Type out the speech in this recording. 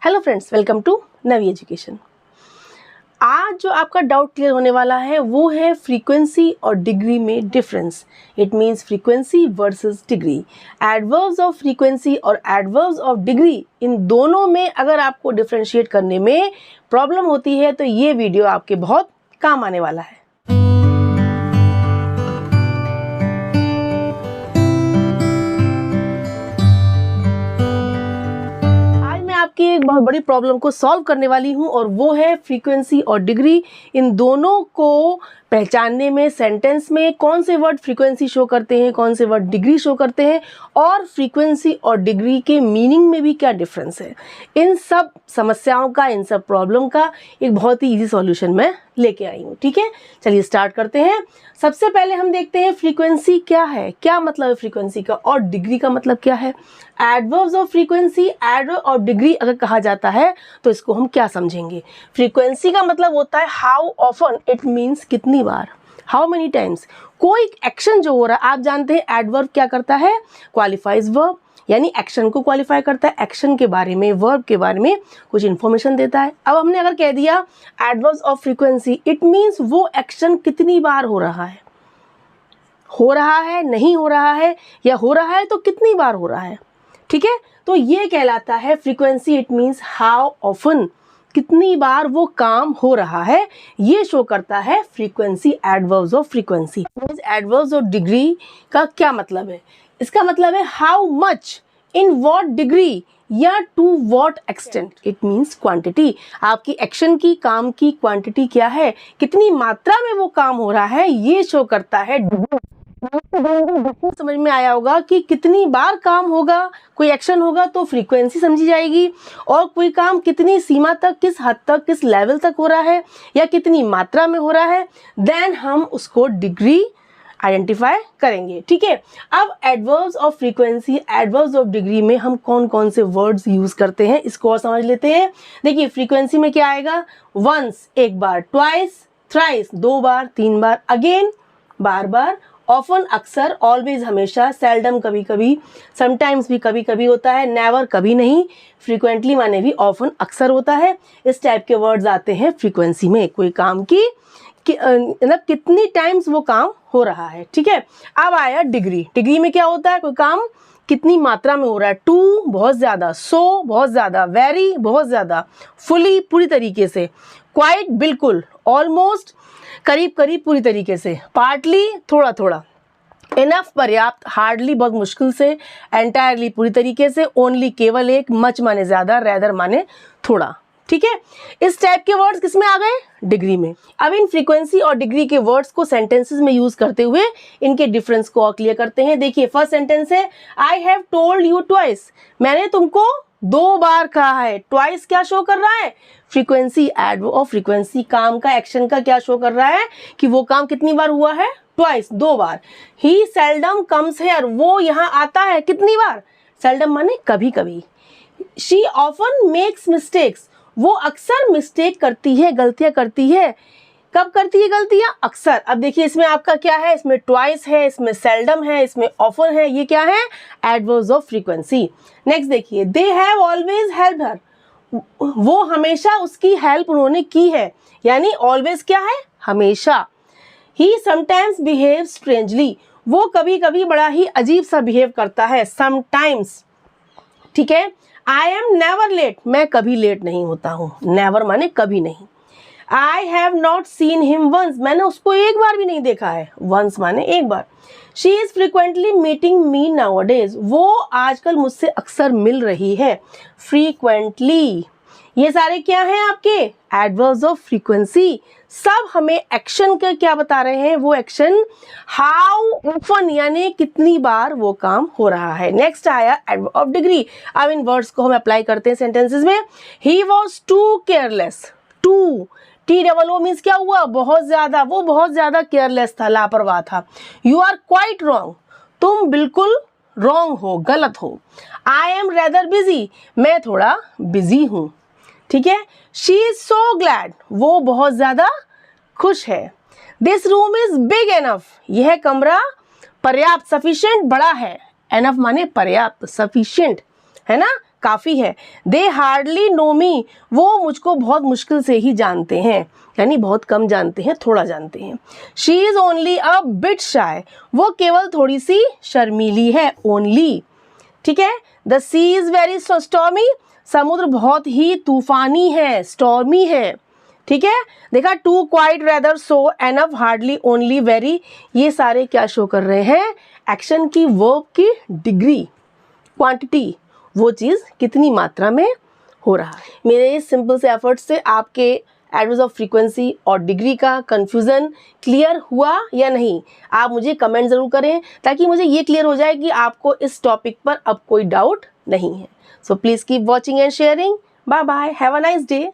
Hello friends, welcome to Navi education. आज जो आपका डाउट क्लियर होने वाला है वो है फ्रीक्वेंसी और डिग्री में difference. It means frequency versus degree. Adverbs of frequency और एडवर्ब्स ऑफ डिग्री, इन दोनों में अगर आपको डिफरेंशिएट करने में प्रॉब्लम होती है तो ये वीडियो आपके बहुत काम आने वाला है। आपकी एक बहुत बड़ी प्रॉब्लम को सॉल्व करने वाली हूं और वो है फ्रीक्वेंसी और डिग्री। इन दोनों को पहचानने में सेंटेंस में कौन से वर्ड फ्रीक्वेंसी शो करते हैं, कौन से वर्ड डिग्री शो करते हैं, और फ्रीक्वेंसी और डिग्री के मीनिंग में भी क्या डिफरेंस है। इन सब समस्याओं का, इन सब प्रॉब्लम का एक बहुत ही इजी सॉल्यूशन मैं लेके आई हूँ। ठीक है, चलिए स्टार्ट करते हैं। सबसे पहले हम देखते हैं फ्रीक्वेंसी क्या है, क्या मतलब है फ्रीक्वेंसी का, और डिग्री का मतलब क्या है। Adverbs of frequency, adverb of degree अगर कहा जाता है तो इसको हम क्या समझेंगे। फ्रीक्वेंसी का मतलब होता है हाउ ऑफन, इट मीन्स कितनी बार, हाउ मेनी टाइम्स। कोई एक्शन जो हो रहा है, आप जानते हैं एडवर्ब क्या करता है, क्वालिफाइज वर्ब, यानी एक्शन को क्वालिफाई करता है, एक्शन के बारे में, वर्ब के बारे में कुछ इन्फॉर्मेशन देता है। अब हमने अगर कह दिया adverbs of frequency, it means वो एक्शन कितनी बार हो रहा है, नहीं हो रहा है, या हो रहा है तो कितनी बार हो रहा है। ठीक है, तो ये कहलाता है frequency. It means how often, कितनी बार वो काम हो रहा है, ये शो करता है frequency. Adverbs of frequency. Adverbs of degree का क्या मतलब है, इसका मतलब है how much, in what degree, या to what extent. It means quantity, आपकी एक्शन की, काम की क्वांटिटी क्या है, कितनी मात्रा में वो काम हो रहा है, ये शो करता है। समझ में आया होगा कि कितनी बार काम होगा, कोई एक्शन होगा तो फ्रीक्वेंसी समझी जाएगी, और कोई काम कितनी सीमा तक, किस हद तक, किस लेवल तक हो रहा है, या कितनी मात्रा में हो रहा है, देन हम उसको डिग्री आइडेंटिफाई करेंगे। ठीक है, अब adverbs of frequency, adverbs of degree में हम कौन कौन से वर्ड्स यूज करते हैं इसको और समझ लेते हैं। देखिए फ्रीक्वेंसी में क्या आएगा, वंस एक बार, ट्वाइस थ्राइस दो बार तीन बार, अगेन बार बार, ऑफन अक्सर, ऑलवेज हमेशा, सेल्डम कभी कभी, समटाइम्स भी कभी कभी होता है, नेवर कभी नहीं, फ्रीक्वेंटली माने भी ऑफन अक्सर होता है। इस टाइप के वर्ड्स आते हैं फ्रीक्वेंसी में, कोई काम की मतलब कितनी टाइम्स वो काम हो रहा है। ठीक है, अब आया डिग्री। डिग्री में क्या होता है, कोई काम कितनी मात्रा में हो रहा है। टू बहुत ज़्यादा, सो बहुत ज़्यादा, वेरी बहुत ज़्यादा, फुली पूरी तरीके से, क्वाइट बिल्कुल, ऑलमोस्ट करीब करीब पूरी तरीके से, पार्टली थोड़ा थोड़ा, इनफ पर्याप्त, हार्डली बहुत मुश्किल से, एंटायरली पूरी तरीके से, ओनली केवल एक, मच माने ज़्यादा, रेदर माने थोड़ा। ठीक है, इस टाइप के वर्ड्स किसमें आ गए, डिग्री में। अब इन फ्रीक्वेंसी और डिग्री के वर्ड्स को सेंटेंसेस में यूज करते हुए इनके डिफरेंस को और क्लियर करते हैं। देखिए फर्स्ट सेंटेंस है, I have told you twice, मैंने तुमको दो बार कहा है। ट्वाइस क्या शो कर रहा है, फ्रीक्वेंसी। एडवर्ब ऑफ फ्रीक्वेंसी, काम का, एक्शन का क्या शो कर रहा है कि वो काम कितनी बार हुआ है, ट्वाइस दो बार। ही सेल्डम कम्स हेयर, वो यहाँ आता है कितनी बार, सेल्डम माने कभी कभी। शी ऑफन मेक्स मिस्टेक्स, वो अक्सर मिस्टेक करती है, गलतियां करती है। कब करती है गलतियां, अक्सर। अब देखिए इसमें आपका क्या है, इसमें ट्वाइस है, इसमें सेल्डम है, इसमें ऑफन है, ये क्या है, एडवर्ब्स ऑफ फ्रीक्वेंसी। नेक्स्ट देखिए, दे हैव ऑलवेज हेल्प्ड हर, वो हमेशा उसकी हेल्प उन्होंने की है, यानी ऑलवेज क्या है, हमेशा। ही समटाइम्स बिहेव स्ट्रेंजली, वो कभी कभी बड़ा ही अजीब सा बिहेव करता है, समटाइम्स। ठीक है, आई एम नेवर लेट, मैं कभी लेट नहीं होता हूँ, नेवर माने कभी नहीं। I have not seen him once, मैंने उसको एक बार भी नहीं देखा है, वंस माने एक बार। She is frequently meeting me nowadays, वो आजकल मुझसे अक्सर मिल रही है, फ्रीक्वेंटली। ये सारे क्या हैं आपके एडवर्ब्स ऑफ फ्रीक्वेंसी। सब हमें एक्शन का क्या बता रहे हैं, वो एक्शन हाउ ऑफन, यानी कितनी बार वो काम हो रहा है। नेक्स्ट आया एडवर्ब ऑफ डिग्री। अब इन वर्ड्स को हम अप्लाई करते हैं सेंटेंसेस में। He was too careless, too TOO means क्या हुआ, बहुत ज्यादा, वो बहुत ज्यादा केयरलेस था, लापरवाह था। यू आर क्वाइट रॉन्ग, तुम बिल्कुल रॉन्ग हो, गलत हो। आई एम रेदर बिजी, मैं थोड़ा बिजी हूँ। ठीक है, शी इज सो ग्लैड, वो बहुत ज्यादा खुश है। This room is big enough, यह कमरा पर्याप्त, सफिशिएंट बड़ा है। एनफ माने पर्याप्त, सफिशिएंट है ना, काफ़ी है। दे हार्डली नो मी, वो मुझको बहुत मुश्किल से ही जानते हैं, यानी बहुत कम जानते हैं, थोड़ा जानते हैं। She is only a bit shy, वो केवल थोड़ी सी शर्मीली है, ओनली। ठीक है। The sea is very stormy, समुद्र बहुत ही तूफानी है, स्टॉर्मी है। ठीक है। देखा, too, quite, rather, so, enough, hardly, only, very, ये सारे क्या शो कर रहे हैं? एक्शन की, वर्ब की डिग्री, क्वांटिटी, वो चीज़ कितनी मात्रा में हो रहा है। मेरे इस सिंपल से एफर्ट से आपके एडवर्ब्स ऑफ फ्रीक्वेंसी और डिग्री का कंफ्यूजन क्लियर हुआ या नहीं? आप मुझे कमेंट ज़रूर करें ताकि मुझे ये क्लियर हो जाए कि आपको इस टॉपिक पर अब कोई डाउट नहीं है। So please keep watching and sharing. Bye bye, have a nice day.